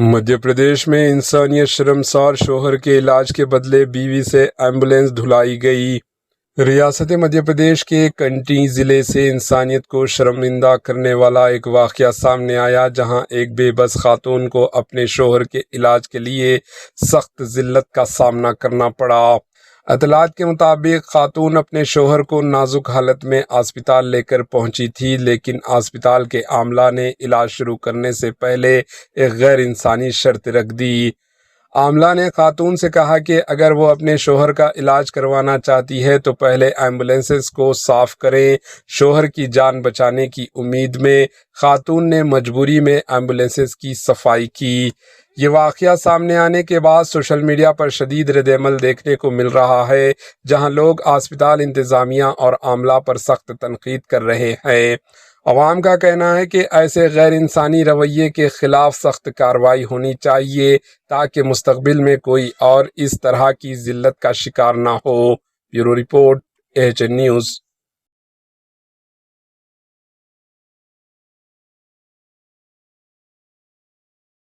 مدھیہ پردیش میں انسانیت شرمسار شوہر کے علاج کے بدلے بیوی سے ایمبولینس دھلائی گئی۔ ریاست مدھیہ پردیش کے کنٹی ضلع سے انسانیت کو شرمندہ کرنے والا ایک واقعہ سامنے آیا، جہاں ایک بے بس خاتون کو اپنے شوہر کے علاج کے لیے سخت ذلت کا سامنا کرنا پڑا۔ اطلاعات کے مطابق خاتون اپنے شوہر کو نازک حالت میں اسپتال لے کر پہنچی تھی، لیکن اسپتال کے عملہ نے علاج شروع کرنے سے پہلے ایک غیر انسانی شرط رکھ دی۔ عملہ نے خاتون سے کہا کہ اگر وہ اپنے شوہر کا علاج کروانا چاہتی ہے تو پہلے ایمبولینسز کو صاف کریں۔ شوہر کی جان بچانے کی امید میں خاتون نے مجبوری میں ایمبولینسز کی صفائی کی۔ یہ واقعہ سامنے آنے کے بعد سوشل میڈیا پر شدید رد عمل دیکھنے کو مل رہا ہے، جہاں لوگ اسپتال انتظامیہ اور عملہ پر سخت تنقید کر رہے ہیں۔ عوام کا کہنا ہے کہ ایسے غیر انسانی رویے کے خلاف سخت کارروائی ہونی چاہیے تاکہ مستقبل میں کوئی اور اس طرح کی ذلت کا شکار نہ ہو۔ Bureau report, AHN news.